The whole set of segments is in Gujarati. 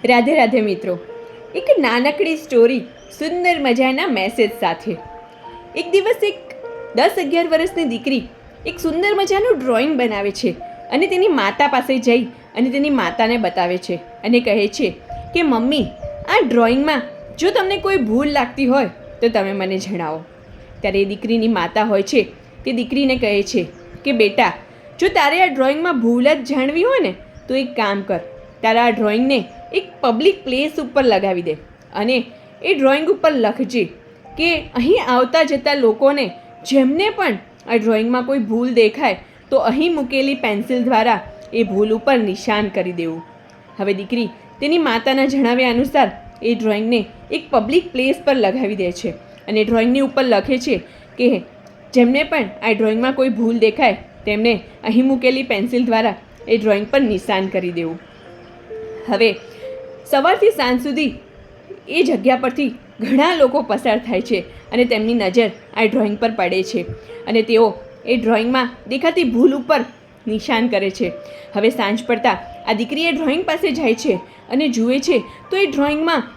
રાધે રાધે મિત્રો, એક નાનકડી સ્ટોરી સુંદર મજાના મેસેજ સાથે. એક દિવસ એક 10-11 વર્ષની દીકરી એક સુંદર મજાનું ડ્રોઈંગ બનાવે છે અને તેની માતા પાસે જઈ અને તેની માતાને બતાવે છે અને કહે છે કે મમ્મી, આ ડ્રોઈંગમાં જો તમને કોઈ ભૂલ લાગતી હોય તો તમે મને જણાવો. ત્યારે એ દીકરીની માતા હોય છે તે દીકરીને કહે છે કે બેટા, જો તારે આ ડ્રોઈંગમાં ભૂલ જ જાણવી હોય ને તો એક કામ કર, તારા આ ડ્રોઈંગને એક પબ્લિક પ્લેસ ઉપર લગાવી દે અને એ ડ્રોઈંગ ઉપર લખજે કે અહીં આવતા જતા લોકોને જેમને પણ આ ડ્રોઈંગમાં કોઈ ભૂલ દેખાય તો અહીં મૂકેલી પેન્સિલ દ્વારા એ ભૂલ ઉપર નિશાન કરી દેવું. હવે દીકરી તેની માતાના જણાવ્યા અનુસાર એ ડ્રોઈંગને એક પબ્લિક પ્લેસ પર લગાવી દે છે અને ડ્રોઈંગની ઉપર લખે છે કે જેમને પણ આ ડ્રોઈંગમાં કોઈ ભૂલ દેખાય તેમને અહીં મૂકેલી પેન્સિલ દ્વારા એ ડ્રોઈંગ પર નિશાન કરી દેવું. હવે સવારથી સાંજ સુધી એ જગ્યા પરથી ઘણા લોકો પસાર થાય છે અને તેમની નજર આ ડ્રોઈંગ પર પડે છે અને તેઓ એ ડ્રોઈંગમાં દેખાતી ભૂલ ઉપર નિશાન કરે છે. હવે સાંજ પડતા આ દીકરી એ ડ્રોઈંગ પાસે જાય છે અને જુએ છે તો એ ડ્રોઈંગમાં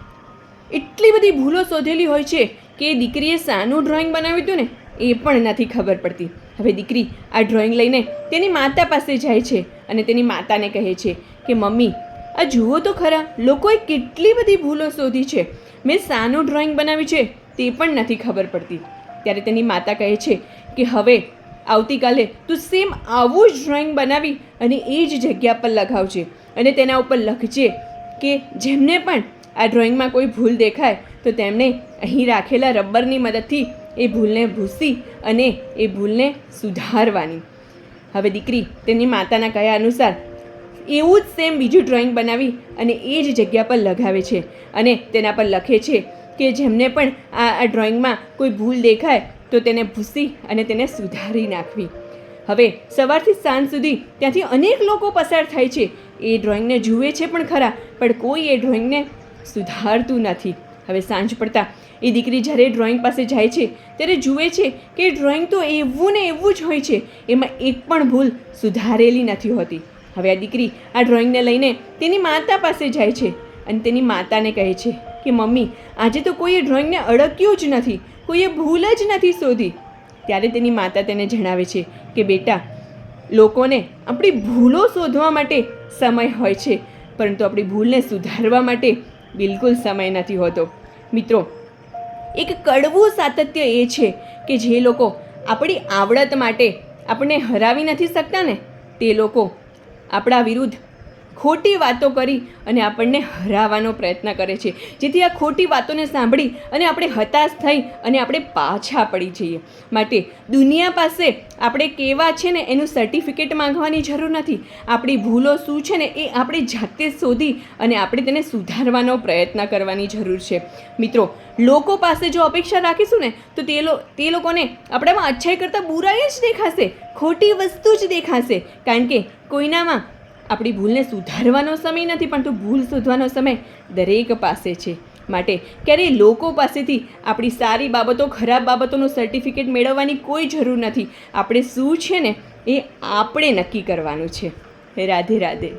એટલી બધી ભૂલો શોધેલી હોય છે કે એ દીકરીએ શાનું ડ્રોઈંગ બનાવ્યું હતું ને એ પણ નથી ખબર પડતી. હવે દીકરી આ ડ્રોઈંગ લઈને તેની માતા પાસે જાય છે અને તેની માતાને કહે છે કે મમ્મી, આ જુઓ તો ખરા, લોકોએ કેટલી બધી ભૂલો શોધી છે, મેં શાનું ડ્રોઈંગ બનાવ્યું છે તે પણ નથી ખબર પડતી. ત્યારે તેની માતા કહે છે કે હવે આવતીકાલે તું સેમ આવું જ ડ્રોઈંગ બનાવી અને એ જ જગ્યા પર લગાવજે અને તેના ઉપર લખજે કે જેમને પણ આ ડ્રોઈંગમાં કોઈ ભૂલ દેખાય તો તેમણે અહીં રાખેલા રબરની મદદથી એ ભૂલને ભૂંસી અને એ ભૂલને સુધારવાની. હવે દીકરી તેની માતાના કહ્યા અનુસાર એવું જ સેમ બીજું ડ્રોઈંગ બનાવી અને એ જ જગ્યા પર લગાવે છે અને તેના પર લખે છે કે જેમને પણ આ ડ્રોઈંગમાં કોઈ ભૂલ દેખાય તો તેને ભૂંસી અને તેને સુધારી નાખવી. હવે સવારથી સાંજ સુધી ત્યાંથી અનેક લોકો પસાર થાય છે, એ ડ્રોઈંગને જુએ છે પણ ખરા, પણ કોઈ એ ડ્રોઈંગને સુધારતું નથી. હવે સાંજ પડતા એ દીકરી જ્યારે ડ્રોઈંગ પાસે જાય છે ત્યારે જુએ છે કે ડ્રોઈંગ તો એવું ને એવું જ હોય છે, એમાં એક પણ ભૂલ સુધારેલી નથી હોતી. હવે આ દીકરી આ ડ્રોઈંગને લઈને તેની માતા પાસે જાય છે અને તેની માતાને કહે છે કે મમ્મી, આજે તો કોઈએ ડ્રોઈંગને અડક્યું જ નથી, કોઈએ ભૂલ જ નથી શોધી. ત્યારે તેની માતા તેને જણાવે છે કે બેટા, લોકોને આપણી ભૂલો શોધવા માટે સમય હોય છે પરંતુ આપણી ભૂલને સુધારવા માટે બિલકુલ સમય નથી હોતો. મિત્રો, એક કડવું સાતત્ય એ છે કે જે લોકો આપણી આવડત માટે આપણને હરાવી નથી શકતા ને તે લોકો આપણા વિરુદ્ધ ખોટી વાતો કરી અને આપણને હરાવવાનો પ્રયત્ન કરે છે, જેથી આ ખોટી વાતોને સાંભળી અને આપણે હતાશ થઈ અને આપણે પાછા પડી જઈએ. માટે દુનિયા પાસે આપણે કેવા છે ને એનું સર્ટિફિકેટ માંગવાની જરૂર નથી. આપણી ભૂલો શું છે ને એ આપણે જાતે શોધી અને આપણે તેને સુધારવાનો પ્રયત્ન કરવાની જરૂર છે. મિત્રો, લોકો પાસે જો અપેક્ષા રાખીશું ને તો તે લોકોને આપણામાં અચ્છાઈ કરતાં બુરાઈ જ દેખાશે, ખોટી વસ્તુ જ દેખાશે, કારણ કે કોઈનામાં આપણી ભૂલને સુધારવાનો સમય નથી પરંતુ ભૂલ શોધવાનો સમય દરેક પાસે છે. માટે ક્યારેય લોકો પાસેથી આપણી સારી બાબતો ખરાબ બાબતોનું સર્ટિફિકેટ મેળવવાની કોઈ જરૂર નથી. આપણે શું છે ને એ આપણે નક્કી કરવાનું છે. રાધે રાધે.